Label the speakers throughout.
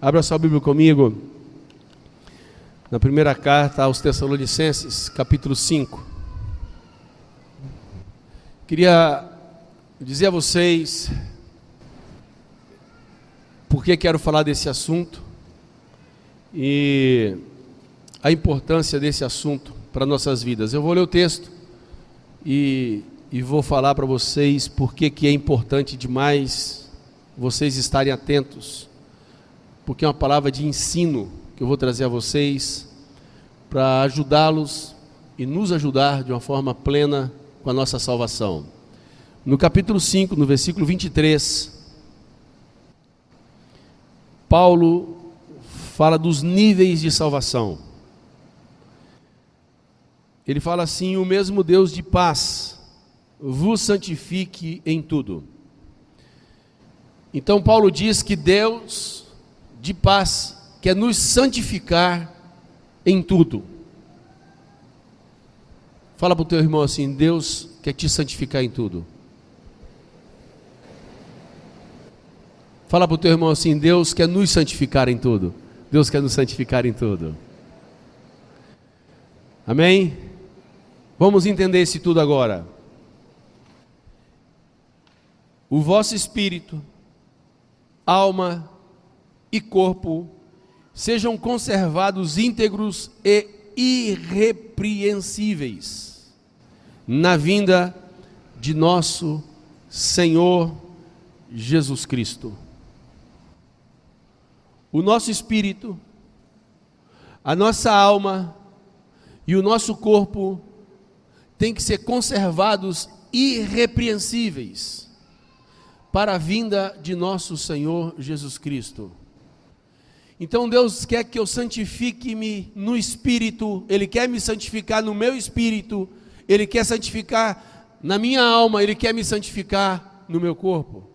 Speaker 1: Abra sua Bíblia comigo, na primeira carta aos Tessalonicenses, capítulo 5. Queria dizer a vocês por que quero falar desse assunto e a importância desse assunto para nossas vidas. Eu vou ler o texto e vou falar para vocês por que é importante demais vocês estarem atentos, porque é uma palavra de ensino que eu vou trazer a vocês para ajudá-los e nos ajudar de uma forma plena com a nossa salvação. No capítulo 5, no versículo 23, Paulo fala dos níveis de salvação. Ele fala assim: o mesmo Deus de paz vos santifique em tudo. Então Paulo diz que Deus de paz quer nos santificar em tudo. Fala para o teu irmão assim: Deus quer te santificar em tudo. Fala para o teu irmão assim: Deus quer nos santificar em tudo. Deus quer nos santificar em tudo. Amém? Vamos entender esse tudo agora. O vosso espírito, alma e corpo sejam conservados íntegros e irrepreensíveis na vinda de nosso Senhor Jesus Cristo. O nosso espírito, a nossa alma e o nosso corpo têm que ser conservados irrepreensíveis para a vinda de nosso Senhor Jesus Cristo. Então Deus quer que eu santifique-me no espírito, Ele quer me santificar no meu espírito, Ele quer santificar na minha alma, Ele quer me santificar no meu corpo.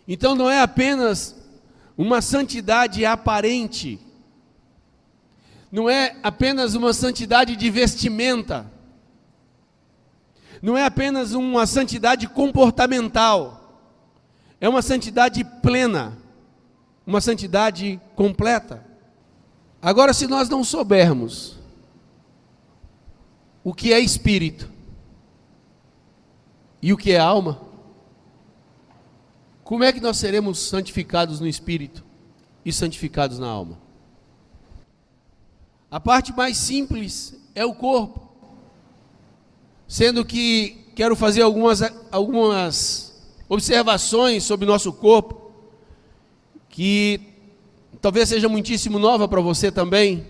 Speaker 1: Então não é apenas uma santidade aparente, não é apenas uma santidade de vestimenta, não é apenas uma santidade comportamental, é uma santidade plena, uma santidade completa. Agora, se nós não soubermos o que é espírito e o que é alma, como é que nós seremos santificados no espírito e santificados na alma? A parte mais simples é o corpo, sendo que quero fazer algumas observações sobre o nosso corpo, que talvez seja muitíssimo nova para você também,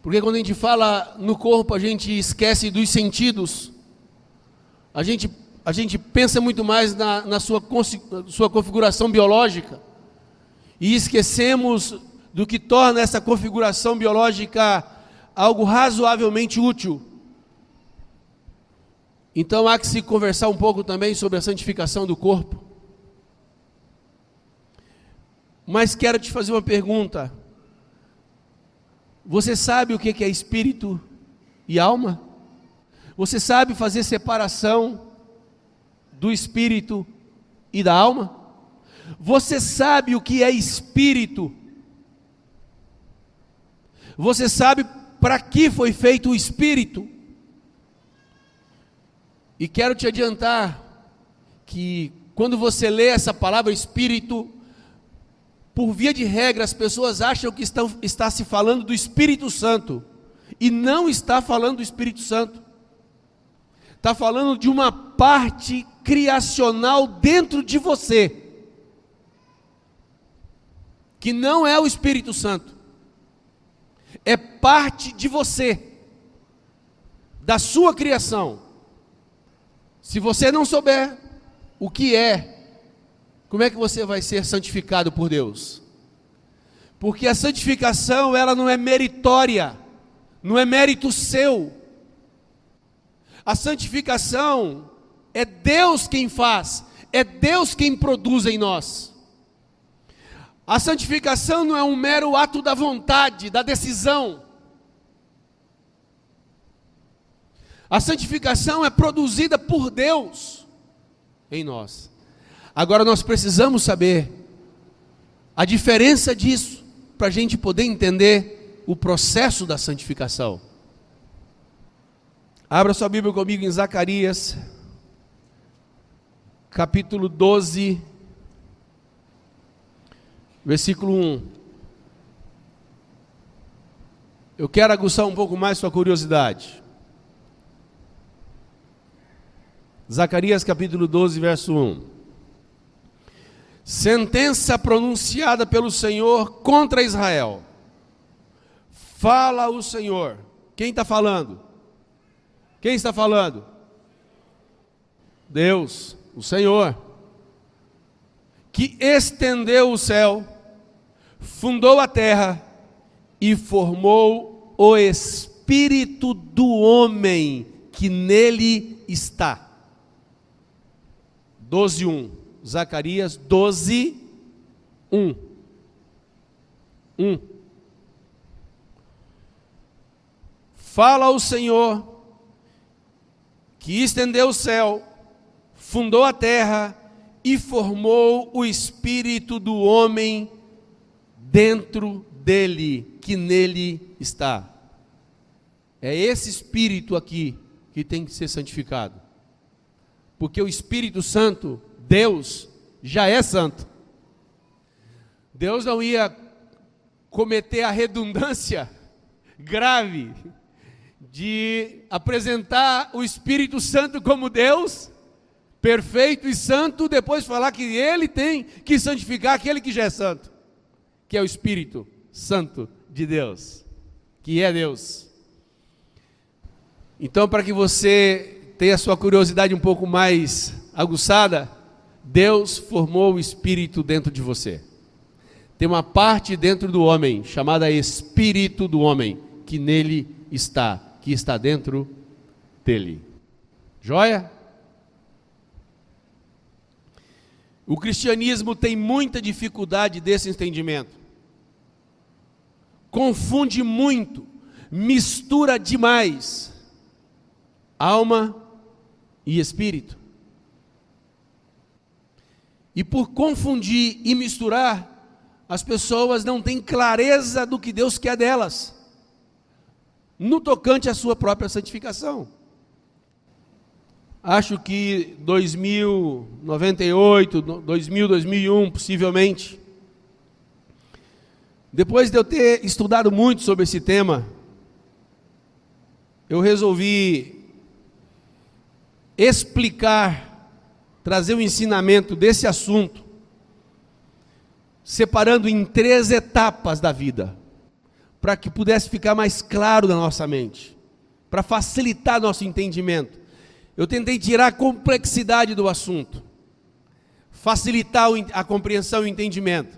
Speaker 1: porque quando a gente fala no corpo, a gente esquece dos sentidos, a gente pensa muito mais na sua configuração biológica, e esquecemos do que torna essa configuração biológica algo razoavelmente útil. Então há que se conversar um pouco também sobre a santificação do corpo. Mas quero te fazer uma pergunta: você sabe o que é espírito e alma? Você sabe fazer separação do espírito e da alma? Você sabe o que é espírito? Você sabe para que foi feito o espírito? E quero te adiantar que quando você lê essa palavra espírito, por via de regra as pessoas acham que está se falando do Espírito Santo, e não está falando do Espírito Santo. Está falando de uma parte criacional dentro de você, que não é o Espírito Santo, é parte de você, da sua criação. Se você não souber o que é, como é que você vai ser santificado por Deus? Porque a santificação, ela não é meritória, não é mérito seu. A santificação é Deus quem faz, é Deus quem produz em nós. A santificação não é um mero ato da vontade, da decisão. A santificação é produzida por Deus em nós. Agora nós precisamos saber a diferença disso, para a gente poder entender o processo da santificação. Abra sua Bíblia comigo em Zacarias, capítulo 12, versículo 1. Eu quero aguçar um pouco mais sua curiosidade. Zacarias capítulo 12, verso 1. Sentença pronunciada pelo Senhor contra Israel. Fala o Senhor. Quem está falando? Quem está falando? Deus, o Senhor, que estendeu o céu, fundou a terra e formou o espírito do homem que nele está. 12:1. Zacarias 12:1. Fala o Senhor, que estendeu o céu, fundou a terra e formou o espírito do homem dentro dele, que nele está. É esse espírito aqui que tem que ser santificado. Porque o Espírito Santo, Deus, já é santo. Deus não ia cometer a redundância grave de apresentar o Espírito Santo como Deus, perfeito e santo, depois falar que ele tem que santificar aquele que já é santo, que é o Espírito Santo de Deus, que é Deus. Então, para que você tenha a sua curiosidade um pouco mais aguçada, Deus formou o Espírito dentro de você. Tem uma parte dentro do homem, chamada Espírito do homem, que nele está, que está dentro dele. Joia? O cristianismo tem muita dificuldade desse entendimento. Confunde muito, mistura demais alma e espírito. E por confundir e misturar, as pessoas não têm clareza do que Deus quer delas, no tocante à sua própria santificação. Acho que 2098, 2001, possivelmente, depois de eu ter estudado muito sobre esse tema, eu resolvi explicar, trazer o ensinamento desse assunto, separando em 3 etapas da vida, para que pudesse ficar mais claro na nossa mente, para facilitar nosso entendimento. Eu tentei tirar a complexidade do assunto, facilitar a compreensão e o entendimento.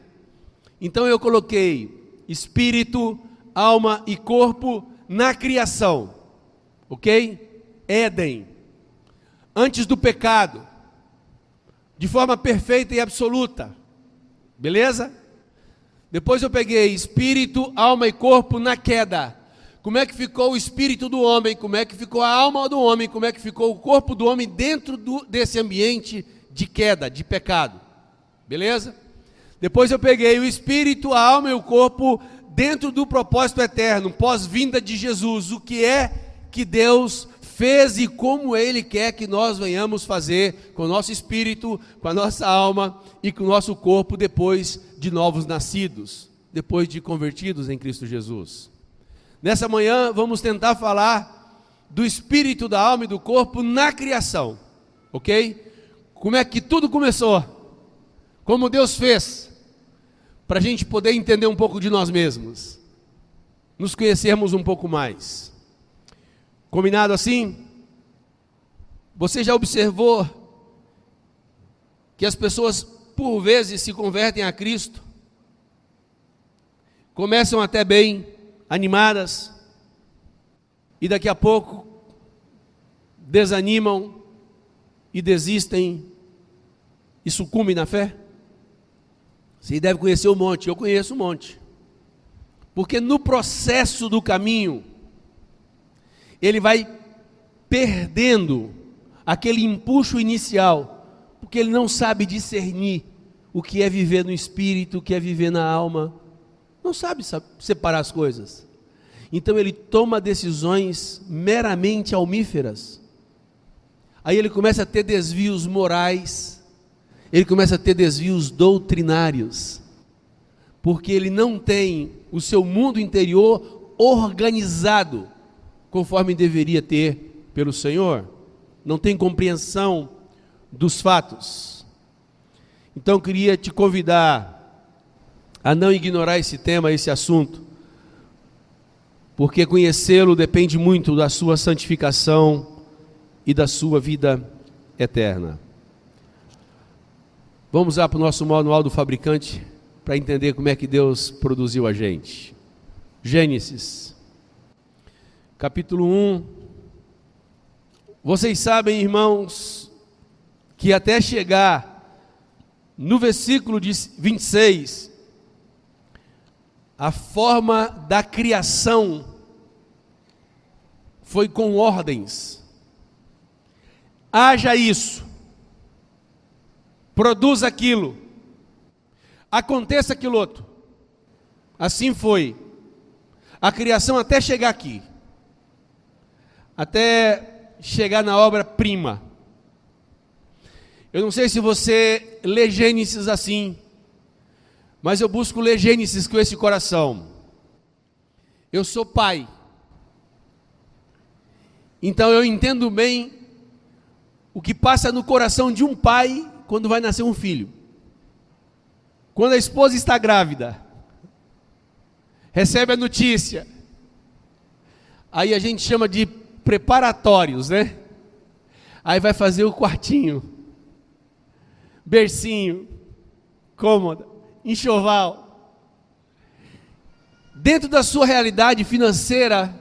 Speaker 1: Então eu coloquei espírito, alma e corpo na criação, ok? Éden, antes do pecado, de forma perfeita e absoluta, beleza? Depois eu peguei espírito, alma e corpo na queda. Como é que ficou o espírito do homem, como é que ficou a alma do homem, como é que ficou o corpo do homem dentro desse ambiente de queda, de pecado, beleza? Depois eu peguei o espírito, a alma e o corpo dentro do propósito eterno, pós-vinda de Jesus, o que é que Deus fez e como Ele quer que nós venhamos fazer com o nosso espírito, com a nossa alma e com o nosso corpo depois de novos nascidos, depois de convertidos em Cristo Jesus. Nessa manhã vamos tentar falar do espírito, da alma e do corpo na criação, ok? Como é que tudo começou, como Deus fez, para a gente poder entender um pouco de nós mesmos, nos conhecermos um pouco mais. Combinado assim? Você já observou que as pessoas por vezes se convertem a Cristo, começam até bem, animadas, e daqui a pouco desanimam e desistem e sucumbem na fé? Você deve conhecer um monte, eu conheço um monte, porque no processo do caminho, ele vai perdendo aquele empuxo inicial, porque ele não sabe discernir o que é viver no espírito, o que é viver na alma. Não sabe separar as coisas. Então ele toma decisões meramente almíferas. Aí ele começa a ter desvios morais, ele começa a ter desvios doutrinários, porque ele não tem o seu mundo interior organizado conforme deveria ter pelo Senhor, não tem compreensão dos fatos. Então eu queria te convidar a não ignorar esse tema, esse assunto, porque conhecê-lo depende muito da sua santificação e da sua vida eterna. Vamos lá para o nosso manual do fabricante para entender como é que Deus produziu a gente. Gênesis, capítulo 1. Vocês sabem, irmãos, que até chegar no versículo 26, a forma da criação foi com ordens. Haja isso, produza aquilo, aconteça aquilo outro. Assim foi a criação até chegar aqui, até chegar na obra-prima. Eu não sei se você lê Gênesis assim, mas eu busco ler Gênesis com esse coração. Eu sou pai, então eu entendo bem o que passa no coração de um pai quando vai nascer um filho. Quando a esposa está grávida, recebe a notícia, aí a gente chama de preparatórios, né? Aí vai fazer o quartinho, bercinho, cômoda, enxoval. Dentro da sua realidade financeira,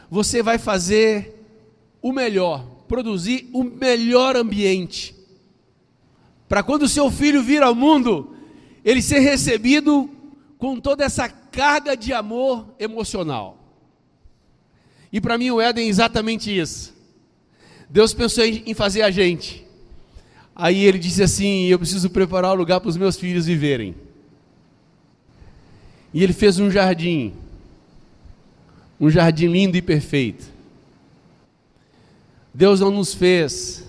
Speaker 1: você vai fazer o melhor, produzir o melhor ambiente, para quando o seu filho vir ao mundo, ele ser recebido com toda essa carga de amor emocional. E para mim o Éden é exatamente isso. Deus pensou em fazer a gente, aí ele disse assim: eu preciso preparar o lugar para os meus filhos viverem. E ele fez um jardim lindo e perfeito. Deus não nos fez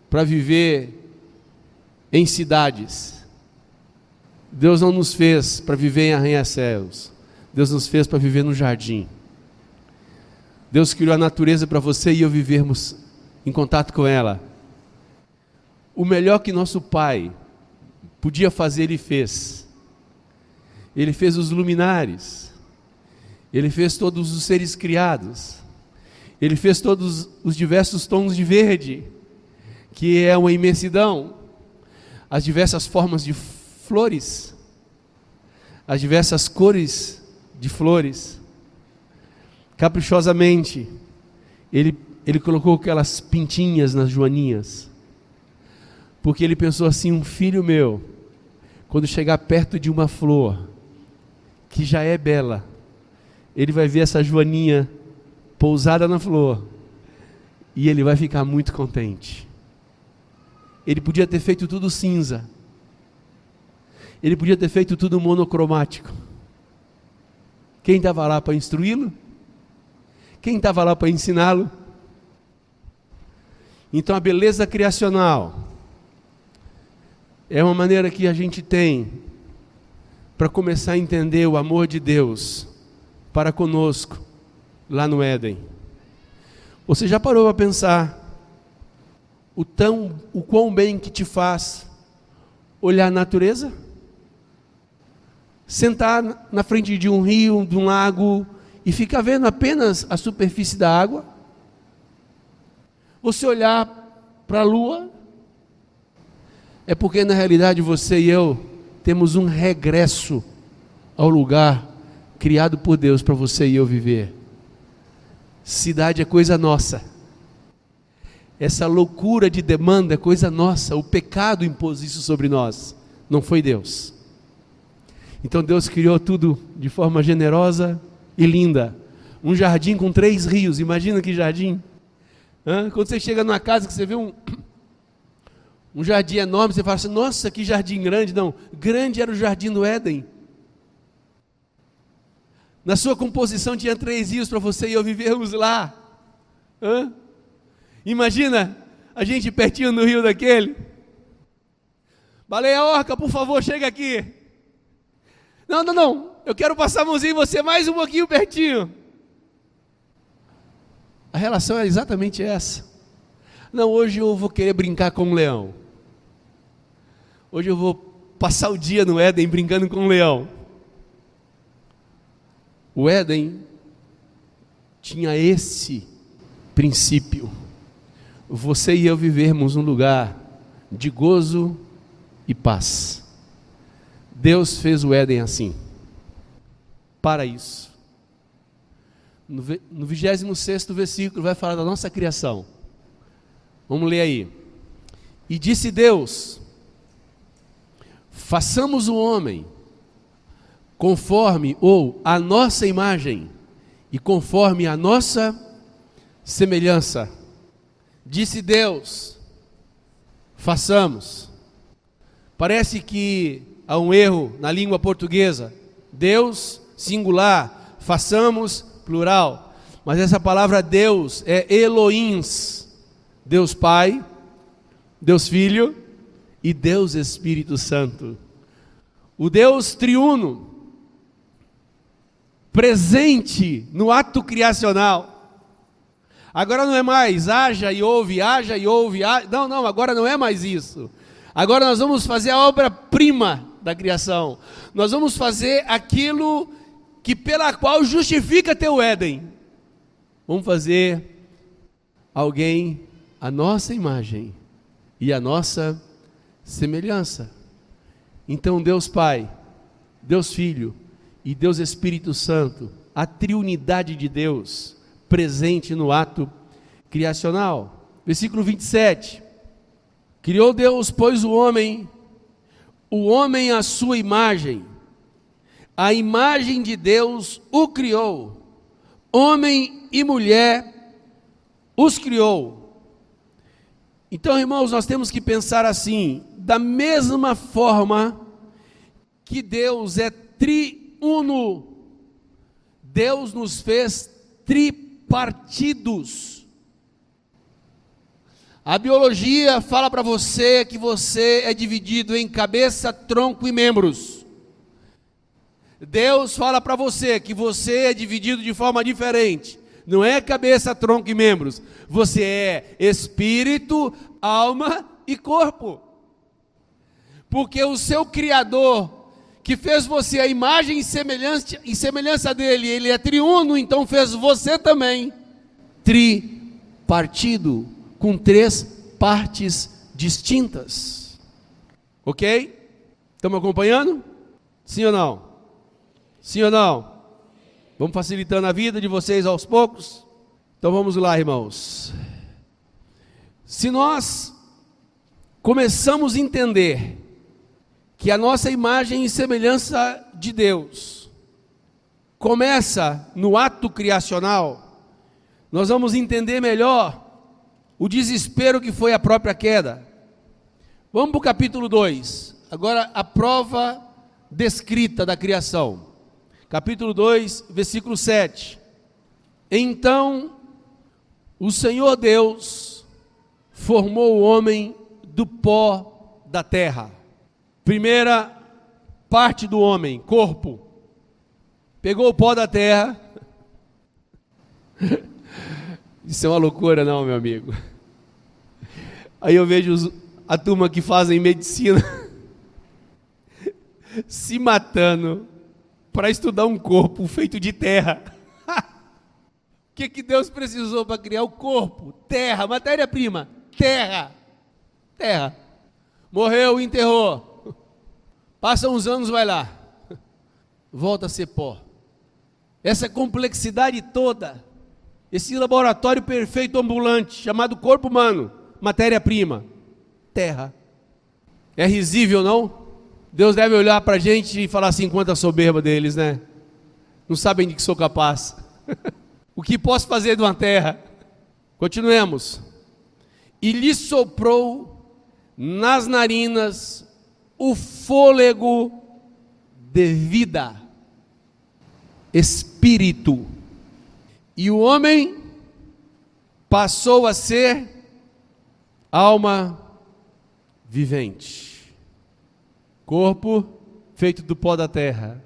Speaker 1: para viver em cidades. Deus não nos fez para viver em arranha-céus. Deus nos fez para viver no jardim. Deus criou a natureza para você e eu vivermos em contato com ela. O melhor que nosso Pai podia fazer, Ele fez. Ele fez os luminares. Ele fez todos os seres criados. Ele fez todos os diversos tons de verde, que é uma imensidão, as diversas formas de flores, as diversas cores de flores. Caprichosamente, ele colocou aquelas pintinhas nas joaninhas, porque ele pensou assim: um filho meu, quando chegar perto de uma flor, que já é bela, ele vai ver essa joaninha pousada na flor, e ele vai ficar muito contente. Ele podia ter feito tudo cinza, ele podia ter feito tudo monocromático. Quem estava lá para instruí-lo? Quem estava lá para ensiná-lo? Então a beleza criacional é uma maneira que a gente tem para começar a entender o amor de Deus para conosco lá no Éden. Você já parou para pensar o quão bem que te faz olhar a natureza? Sentar na frente de um rio, de um lago, e ficar vendo apenas a superfície da água? Você olhar para a lua? É porque na realidade você e eu temos um regresso ao lugar criado por Deus para você e eu viver. Cidade é coisa nossa. Essa loucura de demanda é coisa nossa. O pecado impôs isso sobre nós, não foi Deus. Então Deus criou tudo de forma generosa e linda. Um jardim com 3 rios, imagina que jardim. Quando você chega numa casa que você vê Um jardim enorme, você fala assim, nossa, que jardim grande. Não, grande era o jardim do Éden. Na sua composição tinha 3 rios para você e eu vivermos lá. Imagina a gente pertinho no rio daquele. Baleia Orca, por favor, chega aqui. Não, eu quero passar a mãozinha em você mais um pouquinho pertinho. A relação é exatamente essa. Não, hoje eu vou querer brincar com um leão. Hoje eu vou passar o dia no Éden brincando com um leão. O Éden tinha esse princípio. Você e eu vivermos num lugar de gozo e paz. Deus fez o Éden assim, para isso. No 26º versículo vai falar da nossa criação. Vamos ler aí. E disse Deus: façamos o homem conforme ou a nossa imagem e conforme a nossa semelhança. Disse Deus: façamos. Parece que há um erro na língua portuguesa. Deus, singular, façamos, plural. Mas essa palavra Deus é Elohims. Deus Pai, Deus Filho e Deus Espírito Santo. O Deus triuno, presente no ato criacional. Agora não é mais haja e ouve, não, agora não é mais isso. Agora nós vamos fazer a obra-prima da criação. Nós vamos fazer aquilo que pela qual justifica teu Éden. Vamos fazer alguém a nossa imagem e a nossa semelhança. Então Deus Pai, Deus Filho e Deus Espírito Santo, a triunidade de Deus, presente no ato criacional. Versículo 27. Criou Deus, pois, o homem à sua imagem. A imagem de Deus o criou. Homem e mulher os criou. Então, irmãos, nós temos que pensar assim, da mesma forma que Deus é triuno, Deus nos fez tripartidos. A biologia fala para você que você é dividido em cabeça, tronco e membros. Deus fala para você que você é dividido de forma diferente. Não é cabeça, tronco e membros. Você é espírito, alma e corpo. Porque o seu Criador, que fez você a imagem e semelhança dele, ele é triuno, então fez você também tripartido, com 3 partes distintas. Ok? Estamos acompanhando? Sim ou não? Sim ou não? Vamos facilitando a vida de vocês aos poucos? Então vamos lá, irmãos. Se nós começamos a entender que a nossa imagem e semelhança de Deus começa no ato criacional, nós vamos entender melhor o desespero que foi a própria queda. Vamos para o capítulo 2. Agora a prova descrita da criação. Capítulo 2, versículo 7. Então o Senhor Deus formou o homem do pó da terra. Primeira parte do homem, corpo. Pegou o pó da terra. Isso é uma loucura, não, meu amigo. Aí eu vejo a turma que fazem medicina se matando para estudar um corpo feito de terra. O que Deus precisou para criar o corpo? Terra, matéria-prima, terra. Terra. Morreu, enterrou. Passa uns anos, vai lá. Volta a ser pó. Essa complexidade toda, esse laboratório perfeito ambulante, chamado corpo humano, matéria-prima, terra. É risível, não? Deus deve olhar para a gente e falar assim, quanta soberba deles, né? Não sabem de que sou capaz. O que posso fazer de uma terra? Continuemos. E lhe soprou nas narinas o fôlego de vida, espírito, e o homem passou a ser alma vivente. Corpo feito do pó da terra,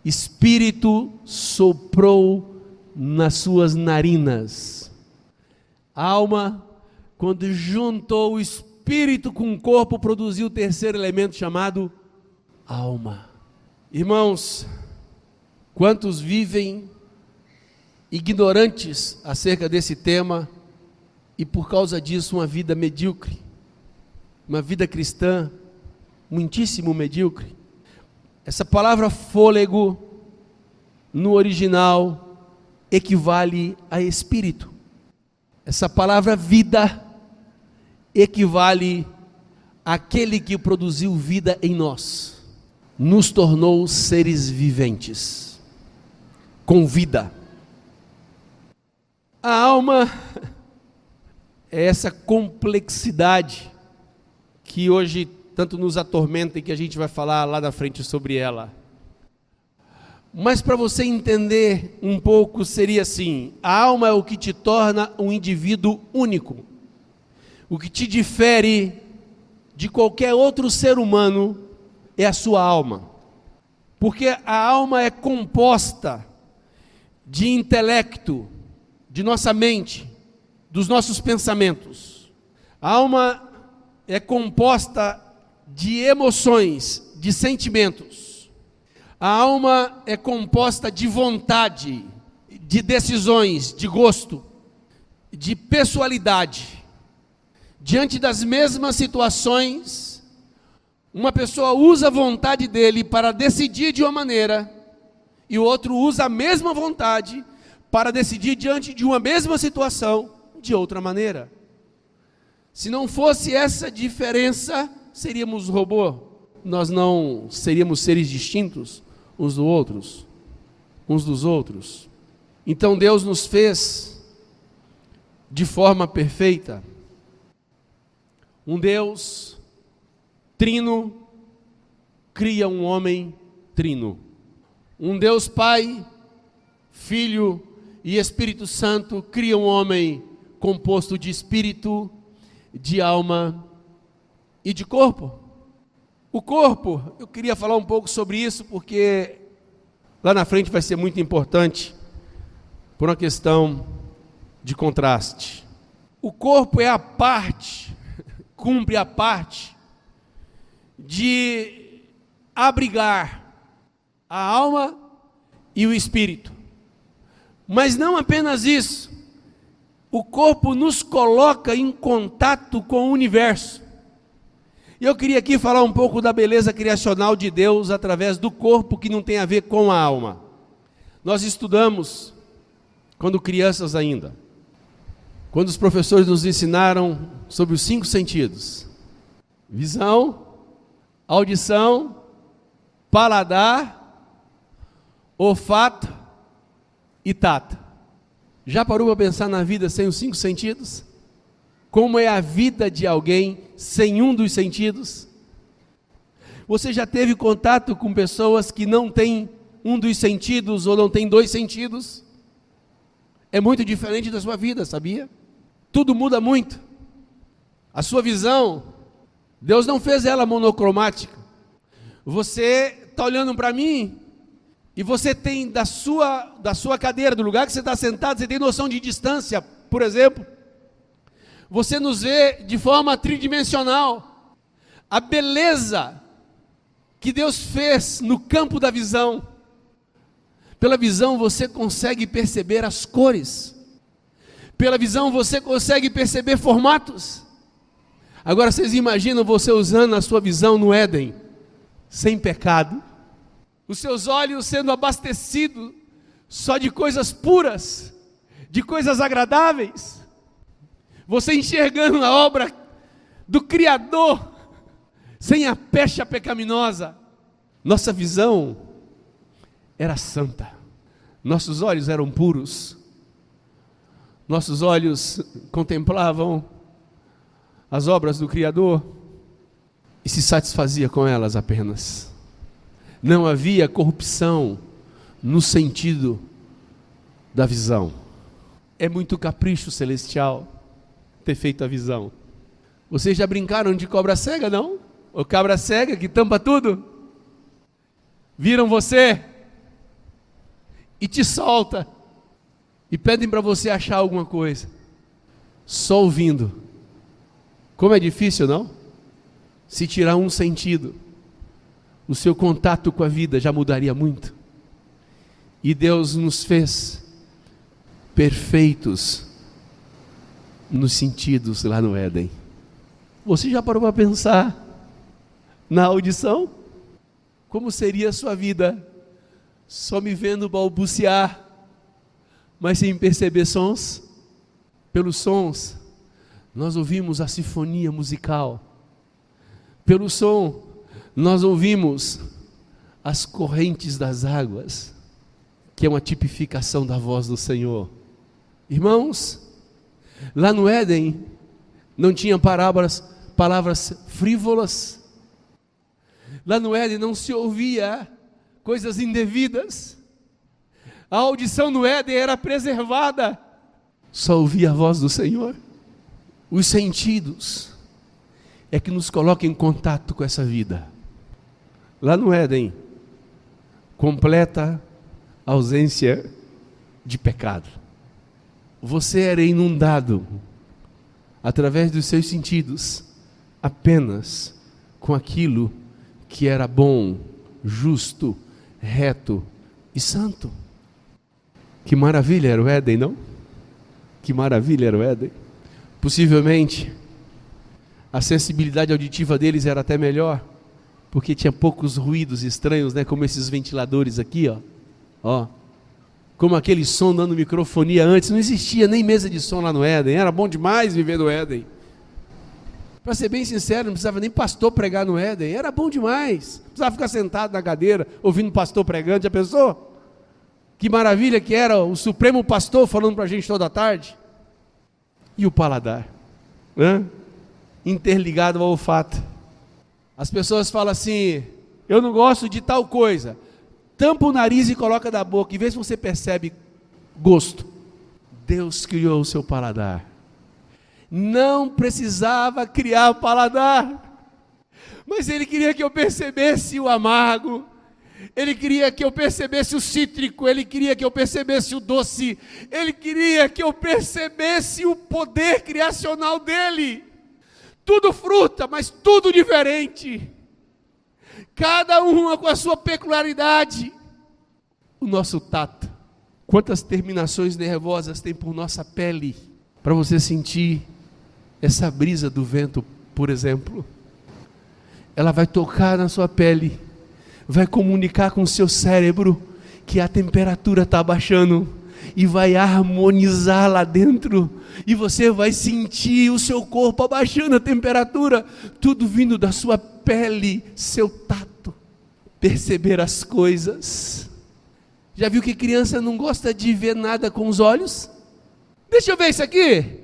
Speaker 1: espírito soprou nas suas narinas. Alma, quando juntou o espírito com o corpo, produziu o terceiro elemento chamado alma. Irmãos, quantos vivem ignorantes acerca desse tema e por causa disso uma vida medíocre, uma vida cristã muitíssimo medíocre. Essa palavra fôlego no original equivale a espírito. Essa palavra vida equivale àquele que produziu vida em nós, nos tornou seres viventes, com vida. A alma é essa complexidade que hoje tanto nos atormenta e que a gente vai falar lá na frente sobre ela. Mas para você entender um pouco, seria assim: a alma é o que te torna um indivíduo único, o que te difere de qualquer outro ser humano é a sua alma, porque a alma é composta de intelecto, de nossa mente, dos nossos pensamentos. A alma é composta de emoções, de sentimentos. A alma é composta de vontade, de decisões, de gosto, de pessoalidade. Diante das mesmas situações, uma pessoa usa a vontade dele para decidir de uma maneira, e o outro usa a mesma vontade para decidir diante de uma mesma situação de outra maneira. Se não fosse essa diferença, seríamos robô. Nós não seríamos seres distintos uns dos outros. Então Deus nos fez de forma perfeita. Um Deus trino cria um homem trino. Um Deus Pai, Filho e Espírito Santo cria um homem composto de espírito, de alma e de corpo. O corpo, eu queria falar um pouco sobre isso, porque lá na frente vai ser muito importante, por uma questão de contraste. O corpo é a parte, cumpre a parte de abrigar a alma e o espírito. Mas não apenas isso, o corpo nos coloca em contato com o universo. E eu queria aqui falar um pouco da beleza criacional de Deus através do corpo, que não tem a ver com a alma. Nós estudamos, quando crianças ainda, quando os professores nos ensinaram sobre os 5 sentidos: visão, audição, paladar, olfato e tato. Já parou para pensar na vida sem os 5 sentidos? Como é a vida de alguém sem um dos sentidos? Você já teve contato com pessoas que não têm um dos sentidos ou não têm 2 sentidos? É muito diferente da sua vida, sabia? Tudo muda muito. A sua visão, Deus não fez ela monocromática. Você está olhando para mim e você tem da sua cadeira, do lugar que você está sentado, você tem noção de distância, por exemplo. Você nos vê de forma tridimensional. A beleza que Deus fez no campo da visão. Pela visão você consegue perceber as cores. Pela visão você consegue perceber formatos. Agora vocês imaginam você usando a sua visão no Éden, sem pecado. Os seus olhos sendo abastecidos só de coisas puras, de coisas agradáveis. Você enxergando a obra do Criador, sem a pecha pecaminosa. Nossa visão era santa. Nossos olhos eram puros. Nossos olhos contemplavam as obras do Criador. e se satisfazia com elas apenas. Não havia corrupção no sentido da visão. É muito capricho celestial ter feito a visão. Vocês já brincaram de cobra cega, não? Ou cabra cega que tampa tudo? Viram você e te solta e pedem para você achar alguma coisa, só ouvindo. Como é difícil, não? Se tirar um sentido, o seu contato com a vida já mudaria muito. E Deus nos fez perfeitos nos sentidos lá no Éden. Você já parou para pensar na audição? Como seria a sua vida só me vendo balbuciar, mas sem perceber sons? Pelos sons, nós ouvimos a sinfonia musical. Pelo som, nós ouvimos as correntes das águas, que é uma tipificação da voz do Senhor. Irmãos, lá no Éden, não tinha palavras frívolas. Lá no Éden não se ouvia coisas indevidas. A audição no Éden era preservada. Só ouvia a voz do Senhor. Os sentidos é que nos colocam em contato com essa vida. Lá no Éden, completa ausência de pecado. Você era inundado através dos seus sentidos apenas com aquilo que era bom, justo, reto e santo. Que maravilha era o Éden, não? Que maravilha era o Éden. Possivelmente a sensibilidade auditiva deles era até melhor, porque tinha poucos ruídos estranhos, né? Como esses ventiladores aqui, ó. Como aquele som dando microfonia antes. Não existia nem mesa de som lá no Éden. Era bom demais viver no Éden. Para ser bem sincero, não precisava nem pastor pregar no Éden. Era bom demais. Não precisava ficar sentado na cadeira ouvindo pastor pregando. Já pensou? Que maravilha que era o supremo pastor falando para a gente toda a tarde. E o paladar, interligado ao olfato. As pessoas falam assim: eu não gosto de tal coisa. Tampa o nariz e coloca na boca e vê se você percebe gosto. Deus criou o seu paladar. Não precisava criar o paladar, mas Ele queria que eu percebesse o amargo, Ele queria que eu percebesse o cítrico, Ele queria que eu percebesse o doce, Ele queria que eu percebesse o poder criacional dEle. Tudo fruta, mas tudo diferente. Cada uma com a sua peculiaridade. O nosso tato. Quantas terminações nervosas tem por nossa pele, para você sentir essa brisa do vento, por exemplo. Ela vai tocar na sua pele, vai comunicar com o seu cérebro que a temperatura está baixando e vai harmonizar lá dentro, e você vai sentir o seu corpo abaixando a temperatura, tudo vindo da sua pele, seu tato, perceber as coisas. Já viu que criança não gosta de ver nada com os olhos? Deixa eu ver isso aqui.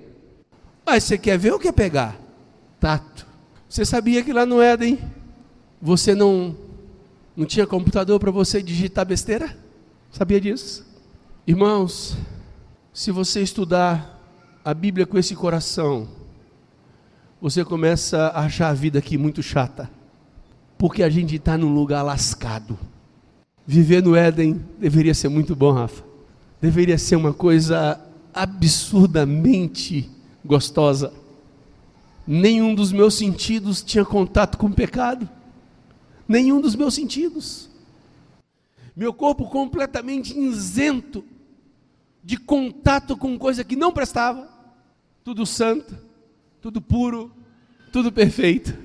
Speaker 1: Mas você quer ver ou quer pegar? Tato. Você sabia que lá no Éden você não tinha computador para você digitar besteira? Sabia disso? Irmãos, se você estudar a Bíblia com esse coração, você começa a achar a vida aqui muito chata, porque a gente está num lugar lascado. Viver no Éden deveria ser muito bom, Rafa. Deveria ser uma coisa absurdamente gostosa. Nenhum dos meus sentidos tinha contato com o pecado. Nenhum dos meus sentidos. Meu corpo completamente isento de contato com coisa que não prestava. Tudo santo, tudo puro, tudo perfeito.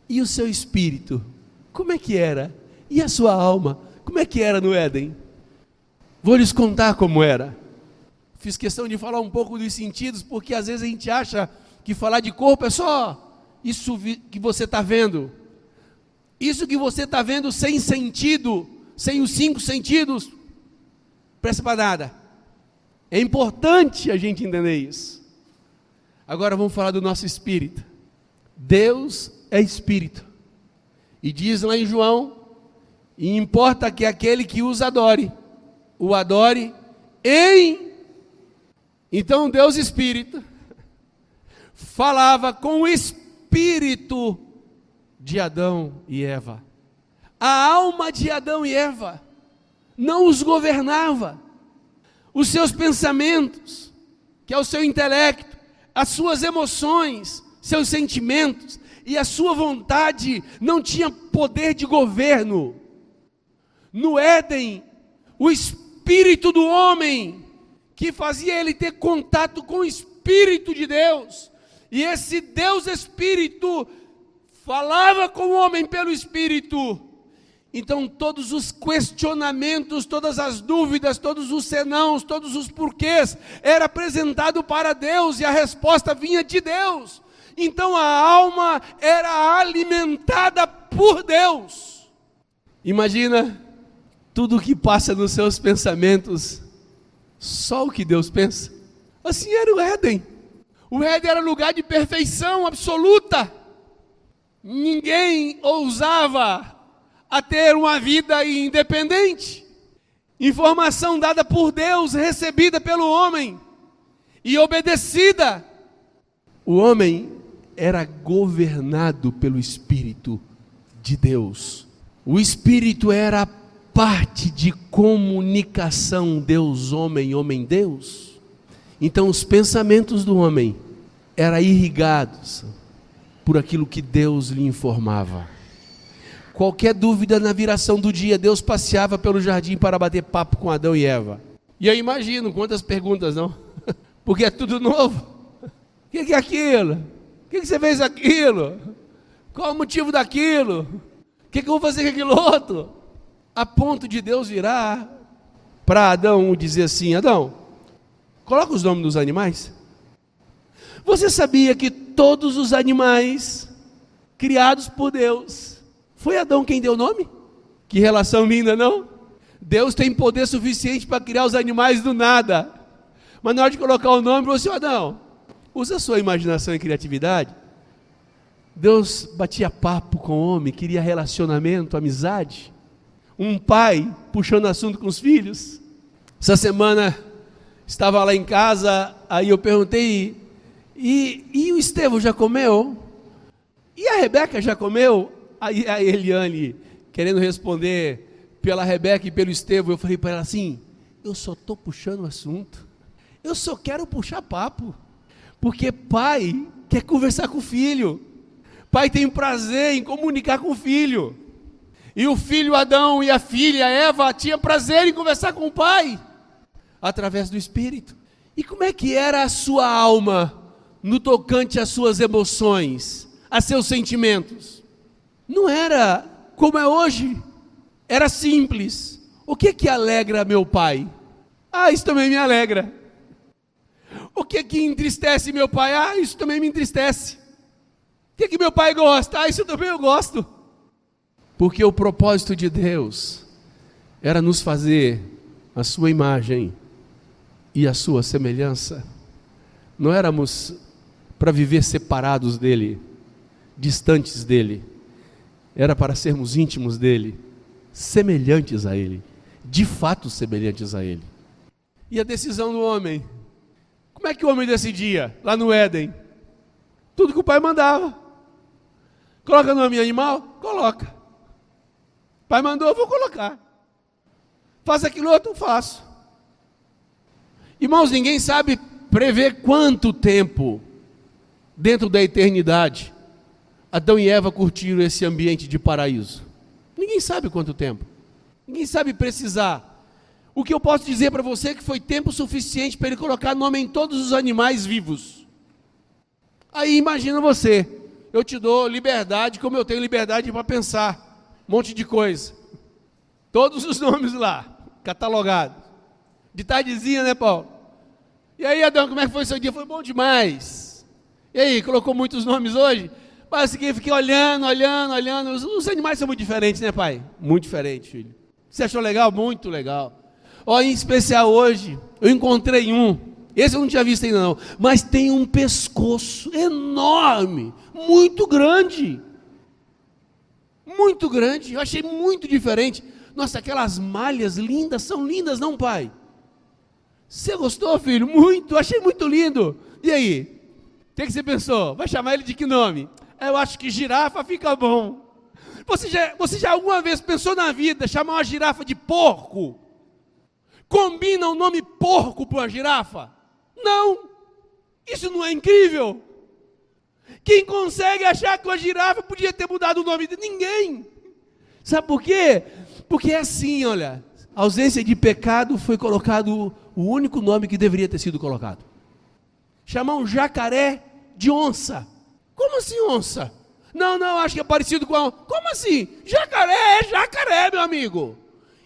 Speaker 1: E o seu espírito, como é que era? E a sua alma, como é que era no Éden? Vou lhes contar como era. Fiz questão de falar um pouco dos sentidos, porque às vezes a gente acha que falar de corpo é só isso que você está vendo. Isso que você está vendo sem sentido, sem os 5 sentidos, presta para nada. É importante a gente entender isso. Agora vamos falar do nosso espírito. Deus é espírito. E diz lá em João, e importa que aquele que os adore, o adore em... Então Deus Espírito falava com o espírito de Adão e Eva. A alma de Adão e Eva não os governava. Os seus pensamentos, que é o seu intelecto, as suas emoções, seus sentimentos e a sua vontade não tinha poder de governo. No Éden, o espírito do homem, que fazia ele ter contato com o Espírito de Deus, e esse Deus Espírito falava com o homem pelo Espírito. Então todos os questionamentos, todas as dúvidas, todos os senãos, todos os porquês, era apresentado para Deus, e a resposta vinha de Deus. Então a alma era alimentada por Deus. Imagina tudo o que passa nos seus pensamentos, só o que Deus pensa. Assim era o Éden. O Éden era lugar de perfeição absoluta. Ninguém ousava a ter uma vida independente. Informação dada por Deus, recebida pelo homem e obedecida. O homem era governado pelo Espírito de Deus. O Espírito era a parte de comunicação Deus-homem, homem-Deus. Então os pensamentos do homem eram irrigados por aquilo que Deus lhe informava. Qualquer dúvida na viração do dia, Deus passeava pelo jardim para bater papo com Adão e Eva. E eu imagino quantas perguntas, não? Porque é tudo novo. O que é aquilo? Por que você fez aquilo? Qual o motivo daquilo? O que eu vou fazer com aquilo outro? A ponto de Deus virar para Adão e dizer assim: Adão, coloca os nomes dos animais. Você sabia que todos os animais criados por Deus, foi Adão quem deu o nome? Que relação linda, não? Deus tem poder suficiente para criar os animais do nada. Mas na hora de colocar o nome, você, Adão, usa a sua imaginação e criatividade. Deus batia papo com o homem, queria relacionamento, amizade. Um pai puxando assunto com os filhos. Essa semana estava lá em casa, aí eu perguntei: e o Estevão já comeu? E a Rebeca já comeu? Aí a Eliane, querendo responder pela Rebeca e pelo Estevão, eu falei para ela assim: eu só estou puxando o assunto, eu só quero puxar papo, porque pai quer conversar com o filho, pai tem prazer em comunicar com o filho, e o filho Adão e a filha Eva tinham prazer em conversar com o pai, através do Espírito. E como é que era a sua alma no tocante às suas emoções, a seus sentimentos? Não era como é hoje, era simples. O que alegra meu pai? Ah, isso também me alegra. O que entristece meu pai? Ah, isso também me entristece. O que meu pai gosta? Ah, isso também eu gosto. Porque o propósito de Deus era nos fazer a sua imagem e a sua semelhança. Não éramos para viver separados dele, distantes dele. Era para sermos íntimos dele, semelhantes a ele, de fato semelhantes a ele. E a decisão do homem? Como é que o homem decidia lá no Éden? Tudo que o pai mandava. Coloca nome em animal? Coloca. O pai mandou, eu vou colocar. Faz aquilo outro, eu faço. Irmãos, ninguém sabe prever quanto tempo, dentro da eternidade, Adão e Eva curtiram esse ambiente de paraíso. Ninguém sabe quanto tempo. Ninguém sabe precisar. O que eu posso dizer para você é que foi tempo suficiente para ele colocar nome em todos os animais vivos. Aí imagina você, eu te dou liberdade, como eu tenho liberdade para pensar, um monte de coisa. Todos os nomes lá, catalogados. De tardezinha, né, Paulo? E aí, Adão, como é que foi seu dia? Foi bom demais. E aí, colocou muitos nomes hoje? Mas eu fiquei olhando. Os animais são muito diferentes, né, pai? Muito diferente, filho. Você achou legal? Muito legal. Ó, em especial hoje, eu encontrei um. Esse eu não tinha visto ainda não. Mas tem um pescoço enorme, muito grande. muito grande, eu achei muito diferente. Nossa, aquelas malhas lindas, são lindas, não, pai? Você gostou, filho? Muito, achei muito lindo. E aí? O que você pensou? Vai chamar ele de que nome? Eu acho que girafa fica bom. Você já alguma vez pensou na vida chamar uma girafa de porco? Combina o nome porco para uma girafa? Não. Isso não é incrível? Quem consegue achar que uma girafa podia ter mudado o nome de ninguém? Sabe por quê? Porque é assim, olha, ausência de pecado foi colocado o único nome que deveria ter sido colocado. Chamar um jacaré de onça. Como assim onça? Não, acho que é parecido com a... Como assim? Jacaré é jacaré, meu amigo.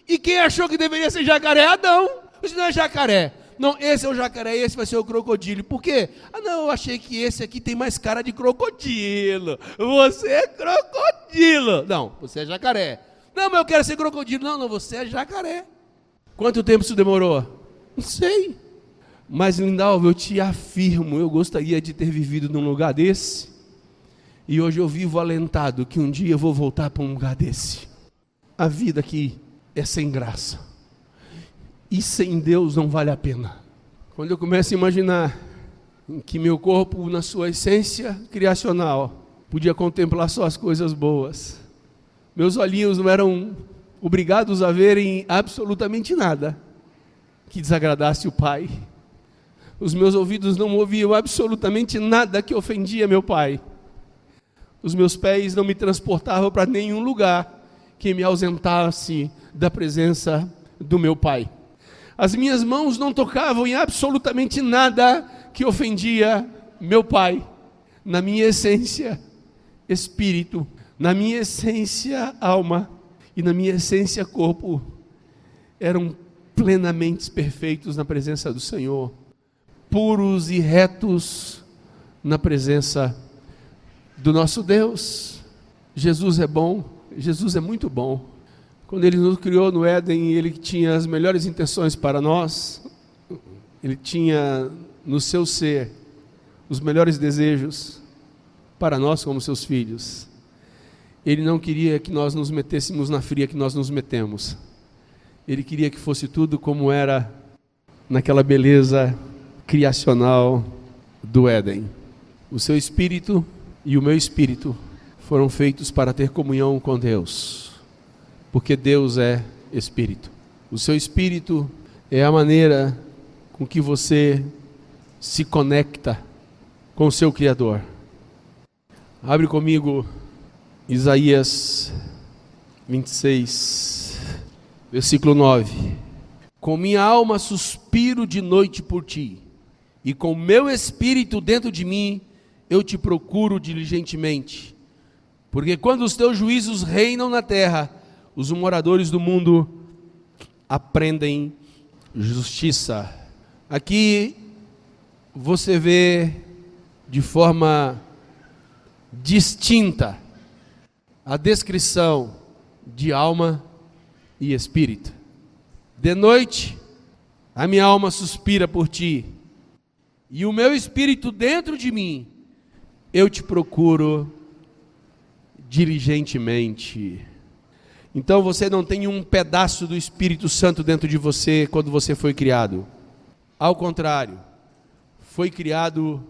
Speaker 1: E quem achou que deveria ser jacaré? Adão. Isso não é jacaré. Não, esse é o jacaré, esse vai ser o crocodilo. Por quê? Não, eu achei que esse aqui tem mais cara de crocodilo. Você é crocodilo. Não, você é jacaré. Não, mas eu quero ser crocodilo. Não, você é jacaré. Quanto tempo isso demorou? Não sei. Mas, Lindalva, eu te afirmo, eu gostaria de ter vivido num lugar desse. E hoje eu vivo alentado que um dia eu vou voltar para um lugar desse. A vida aqui é sem graça. E sem Deus não vale a pena. Quando eu começo a imaginar que meu corpo, na sua essência criacional, podia contemplar só as coisas boas. Meus olhinhos não eram obrigados a verem absolutamente nada que desagradasse o Pai. Os meus ouvidos não ouviam absolutamente nada que ofendia meu Pai. Os meus pés não me transportavam para nenhum lugar que me ausentasse da presença do meu Pai. As minhas mãos não tocavam em absolutamente nada que ofendia meu Pai. Na minha essência, espírito, na minha essência, alma e na minha essência, corpo, eram plenamente perfeitos na presença do Senhor, puros e retos na presença do nosso Deus. Jesus é bom, Jesus é muito bom. Quando Ele nos criou no Éden, Ele tinha as melhores intenções para nós. Ele tinha no seu ser os melhores desejos para nós como seus filhos. Ele não queria que nós nos metêssemos na fria que nós nos metemos. Ele queria que fosse tudo como era naquela beleza criacional do Éden. O seu espírito e o meu espírito foram feitos para ter comunhão com Deus, porque Deus é espírito. O seu espírito é a maneira com que você se conecta com o seu Criador. Abre comigo Isaías 26, versículo 9. Com minha alma suspiro de noite por ti, e com meu espírito dentro de mim, eu te procuro diligentemente. Porque quando os teus juízos reinam na terra, os moradores do mundo aprendem justiça. Aqui você vê de forma distinta a descrição de alma e espírito. De noite, a minha alma suspira por ti, e o meu espírito dentro de mim, eu te procuro diligentemente. Então você não tem um pedaço do Espírito Santo dentro de você quando você foi criado. Ao contrário, foi criado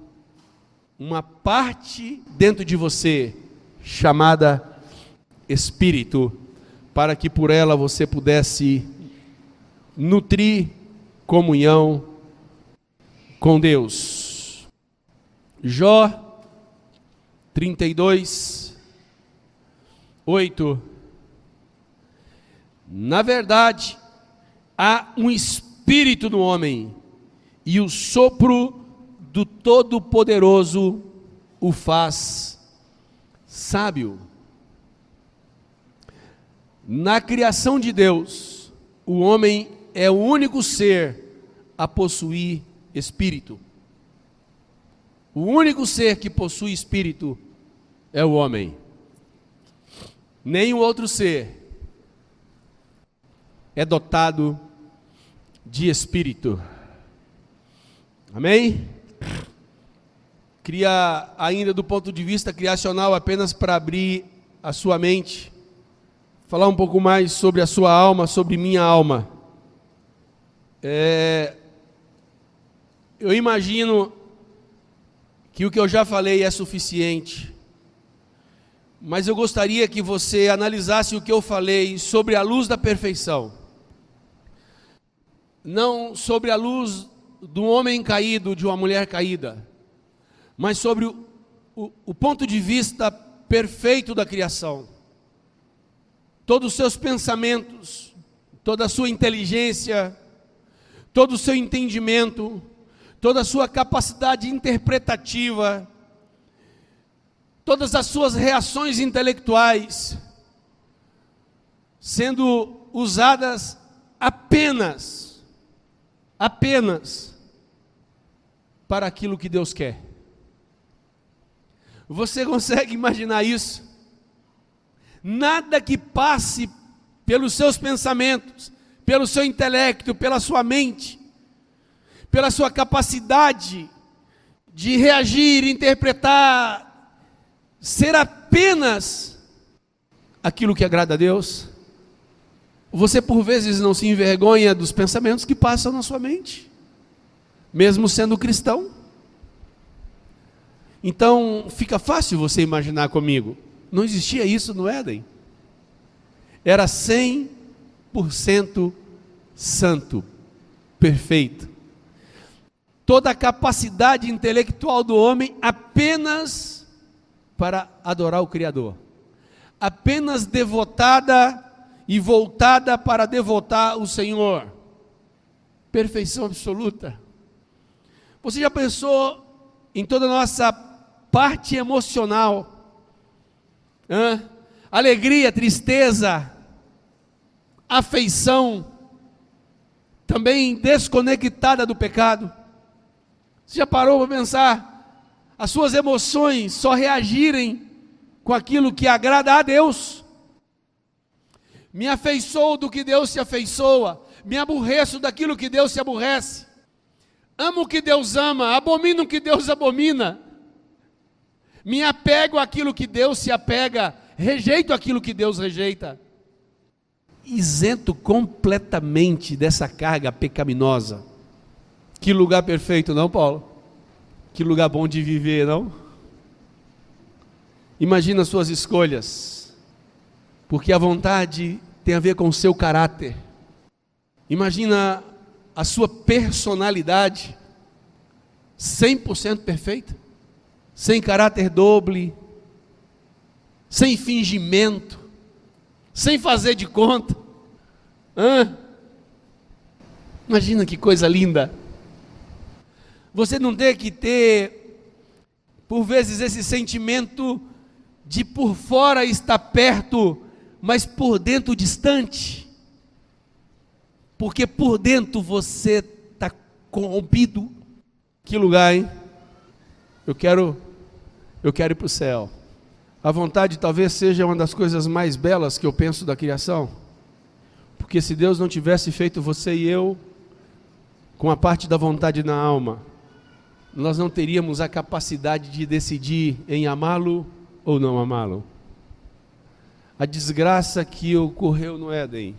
Speaker 1: uma parte dentro de você chamada Espírito, para que por ela você pudesse nutrir comunhão com Deus. Jó 32, 8. Na verdade, há um espírito no homem, e o sopro do Todo-Poderoso o faz sábio. Na criação de Deus, o homem é o único ser a possuir espírito. O único ser que possui espírito é o homem. Nenhum outro ser é dotado de espírito. Amém? Queria ainda do ponto de vista criacional, apenas para abrir a sua mente, falar um pouco mais sobre a sua alma, sobre minha alma. Eu imagino que o que eu já falei é suficiente, mas eu gostaria que você analisasse o que eu falei sobre a luz da perfeição, não sobre a luz do homem caído, de uma mulher caída, mas sobre o ponto de vista perfeito da criação. Todos os seus pensamentos, toda a sua inteligência, todo o seu entendimento, toda a sua capacidade interpretativa, todas as suas reações intelectuais, sendo usadas apenas para aquilo que Deus quer. Você consegue imaginar isso? Nada que passe pelos seus pensamentos, pelo seu intelecto, pela sua mente, pela sua capacidade de reagir, interpretar, ser apenas aquilo que agrada a Deus. Você por vezes não se envergonha dos pensamentos que passam na sua mente, mesmo sendo cristão. Então fica fácil você imaginar comigo. Não existia isso no Éden. Era 100% santo, perfeito. Toda a capacidade intelectual do homem apenas para adorar o Criador. Apenas devotada e voltada para devotar o Senhor. Perfeição absoluta. Você já pensou em toda a nossa parte emocional? Alegria, tristeza, afeição, também desconectada do pecado. Você já parou para pensar as suas emoções só reagirem com aquilo que agrada a Deus? Me afeiçoo do que Deus se afeiçoa, me aborreço daquilo que Deus se aborrece, amo o que Deus ama, abomino o que Deus abomina, me apego àquilo que Deus se apega, rejeito aquilo que Deus rejeita. Isento completamente dessa carga pecaminosa. Que lugar perfeito, não, Paulo? Que lugar bom de viver, não? Imagina as suas escolhas, porque a vontade tem a ver com o seu caráter. Imagina a sua personalidade 100% perfeita, sem caráter doble, sem fingimento, sem fazer de conta. Imagina que coisa linda. Você não tem que ter, por vezes, esse sentimento de por fora estar perto, mas por dentro distante. Porque por dentro você está corrompido. Que lugar, hein? Eu quero ir para o céu. A vontade talvez seja uma das coisas mais belas que eu penso da criação. Porque se Deus não tivesse feito você e eu com a parte da vontade na alma, nós não teríamos a capacidade de decidir em amá-lo ou não amá-lo. A desgraça que ocorreu no Éden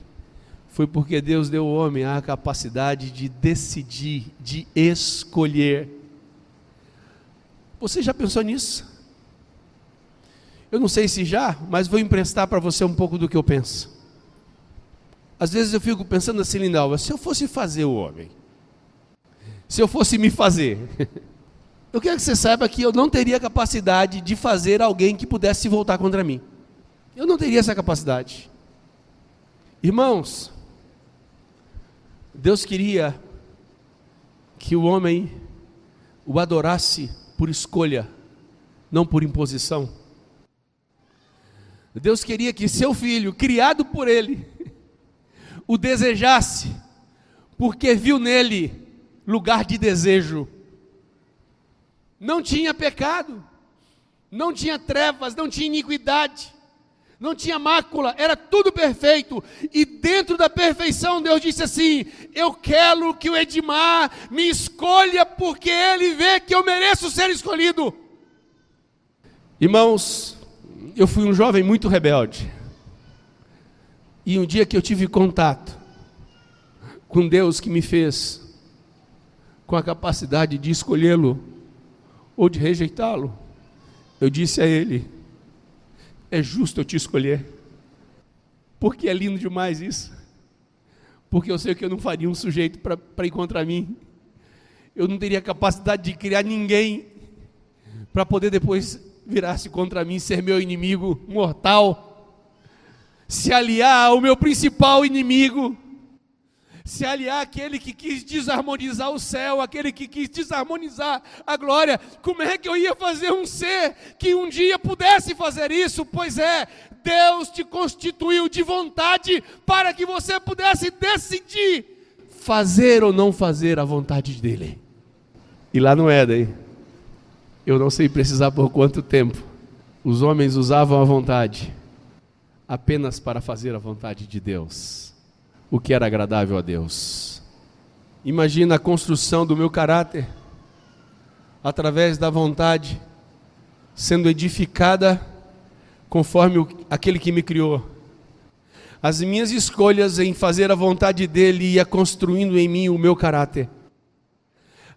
Speaker 1: foi porque Deus deu ao homem a capacidade de decidir, de escolher. Você já pensou nisso? Eu não sei se já, mas vou emprestar para você um pouco do que eu penso. Às vezes eu fico pensando assim, Lindalva, se eu fosse fazer o homem, se eu fosse me fazer, eu quero que você saiba que eu não teria capacidade de fazer alguém que pudesse se voltar contra mim. Eu não teria essa capacidade. Irmãos, Deus queria que o homem o adorasse por escolha, não por imposição. Deus queria que seu filho, criado por ele, o desejasse, porque viu nele lugar de desejo. Não tinha pecado, não tinha trevas, não tinha iniquidade, não tinha mácula, era tudo perfeito. E dentro da perfeição Deus disse assim: eu quero que o Edmar me escolha, porque ele vê que eu mereço ser escolhido. Irmãos, eu fui um jovem muito rebelde. E um dia que eu tive contato com Deus que me fez com a capacidade de escolhê-lo ou de rejeitá-lo, eu disse a Ele: é justo eu te escolher, porque é lindo demais isso, porque eu sei que eu não faria um sujeito para ir contra mim, eu não teria capacidade de criar ninguém para poder depois virar-se contra mim, ser meu inimigo mortal, se aliar ao meu principal inimigo, se aliar àquele que quis desarmonizar o céu, aquele que quis desarmonizar a glória. Como é que eu ia fazer um ser que um dia pudesse fazer isso? Pois é, Deus te constituiu de vontade para que você pudesse decidir fazer ou não fazer a vontade dele. E lá no Éden, eu não sei precisar por quanto tempo, os homens usavam a vontade apenas para fazer a vontade de Deus, o que era agradável a Deus. Imagina a construção do meu caráter através da vontade sendo edificada conforme aquele que me criou. As minhas escolhas em fazer a vontade dele ia construindo em mim o meu caráter.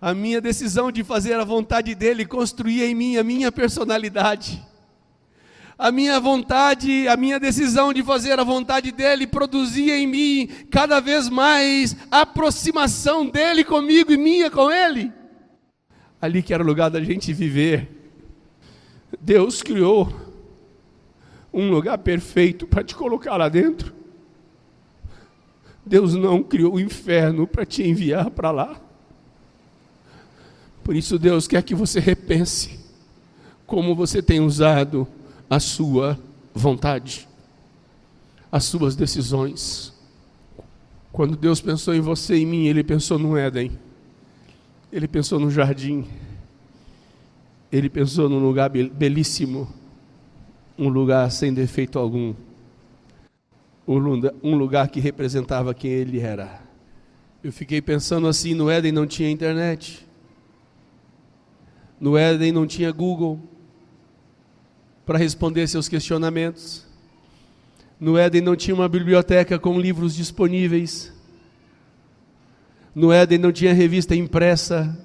Speaker 1: A minha decisão de fazer a vontade dele construía em mim a minha personalidade. A minha vontade, a minha decisão de fazer a vontade dele produzia em mim cada vez mais aproximação dele comigo e minha com ele. Ali que era o lugar da gente viver. Deus criou um lugar perfeito para te colocar lá dentro. Deus não criou o inferno para te enviar para lá. Por isso Deus quer que você repense como você tem usado a sua vontade, as suas decisões. Quando Deus pensou em você e em mim, Ele pensou no Éden, Ele pensou no jardim, Ele pensou num lugar belíssimo, um lugar sem defeito algum, um lugar que representava quem Ele era. Eu fiquei pensando assim, no Éden não tinha internet, no Éden não tinha Google para responder seus questionamentos. No Éden não tinha uma biblioteca com livros disponíveis. No Éden não tinha revista impressa.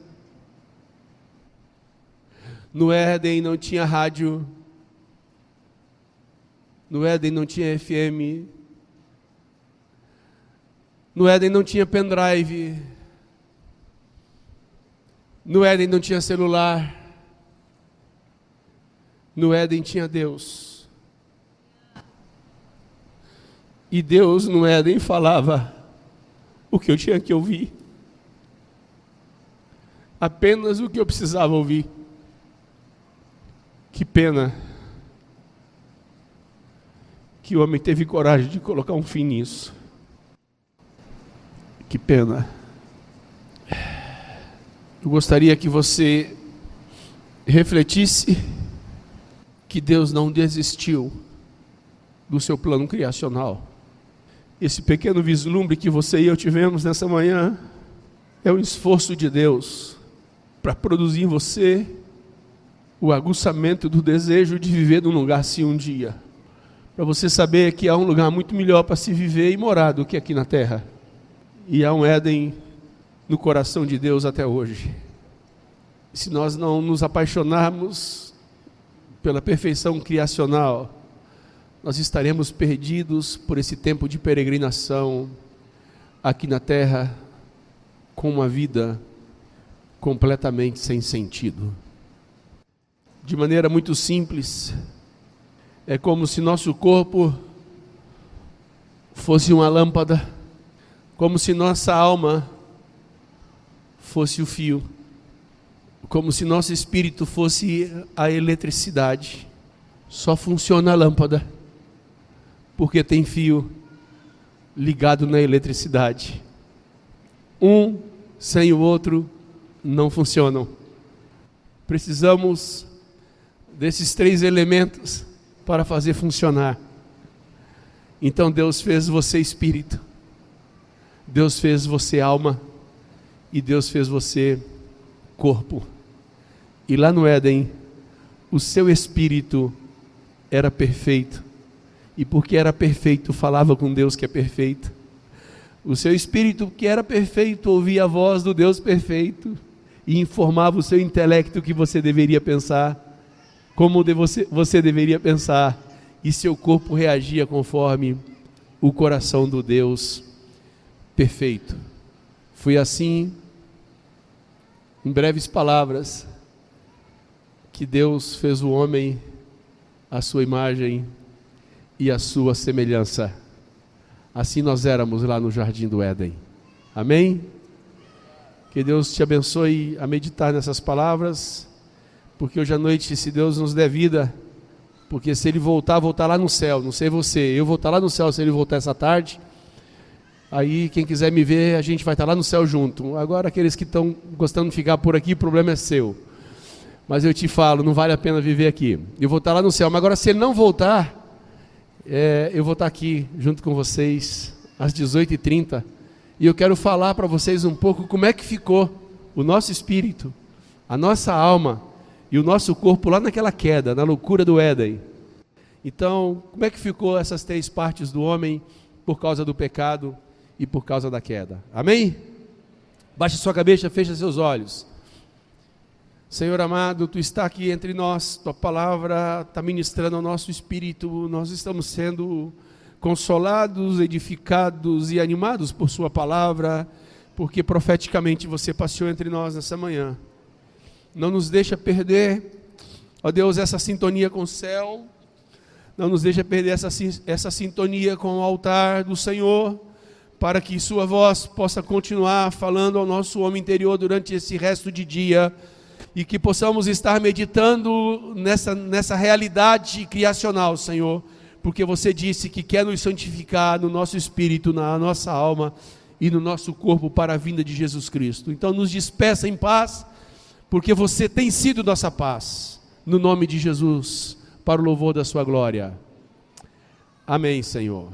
Speaker 1: No Éden não tinha rádio. No Éden não tinha FM. No Éden não tinha pendrive. No Éden não tinha celular. No Éden tinha Deus. E Deus no Éden falava o que eu tinha que ouvir. Apenas o que eu precisava ouvir. Que pena que o homem teve coragem de colocar um fim nisso. Que pena. Eu gostaria que você refletisse que Deus não desistiu do seu plano criacional. Esse pequeno vislumbre que você e eu tivemos nessa manhã é o esforço de Deus para produzir em você o aguçamento do desejo de viver num lugar assim um dia. Para você saber que há um lugar muito melhor para se viver e morar do que aqui na terra. E há um Éden no coração de Deus até hoje. Se nós não nos apaixonarmos pela perfeição criacional, nós estaremos perdidos por esse tempo de peregrinação aqui na terra, com uma vida completamente sem sentido. De maneira muito simples, é como se nosso corpo fosse uma lâmpada, como se nossa alma fosse o fio, como se nosso espírito fosse a eletricidade. Só funciona a lâmpada porque tem fio ligado na eletricidade. Um sem o outro não funcionam. Precisamos desses 3 elementos para fazer funcionar. Então Deus fez você espírito, Deus fez você alma e Deus fez você corpo. E lá no Éden, o seu espírito era perfeito e porque era perfeito, falava com Deus que é perfeito. O seu espírito, que era perfeito, ouvia a voz do Deus perfeito e informava o seu intelecto que você deveria pensar, como você deveria pensar, e seu corpo reagia conforme o coração do Deus perfeito. Foi assim, em breves palavras, que Deus fez o homem à sua imagem e à sua semelhança. Assim nós éramos lá no Jardim do Éden. Amém? Que Deus te abençoe a meditar nessas palavras, porque hoje à noite, se Deus nos der vida, porque se Ele voltar, vou estar lá no céu, não sei você, eu vou estar lá no céu se Ele voltar essa tarde. Aí quem quiser me ver, a gente vai estar lá no céu junto. Agora aqueles que estão gostando de ficar por aqui, o problema é seu. Mas eu te falo, não vale a pena viver aqui. Eu vou estar lá no céu, mas agora se Ele não voltar, eu vou estar aqui junto com vocês às 18h30. E eu quero falar para vocês um pouco como é que ficou o nosso espírito, a nossa alma e o nosso corpo lá naquela queda, na loucura do Éden. Então, como é que ficou essas 3 partes do homem por causa do pecado e por causa da queda? Amém? Baixe sua cabeça, feche seus olhos. Senhor amado, Tu está aqui entre nós, Tua palavra está ministrando ao nosso espírito, nós estamos sendo consolados, edificados e animados por Sua palavra, porque profeticamente Você passeou entre nós nessa manhã. Não nos deixa perder, ó Deus, essa sintonia com o céu, não nos deixa perder essa sintonia com o altar do Senhor, para que Sua voz possa continuar falando ao nosso homem interior durante esse resto de dia, e que possamos estar meditando nessa realidade criacional, Senhor, porque Você disse que quer nos santificar no nosso espírito, na nossa alma e no nosso corpo para a vinda de Jesus Cristo. Então nos despeça em paz, porque Você tem sido nossa paz, no nome de Jesus, para o louvor da Sua glória. Amém, Senhor.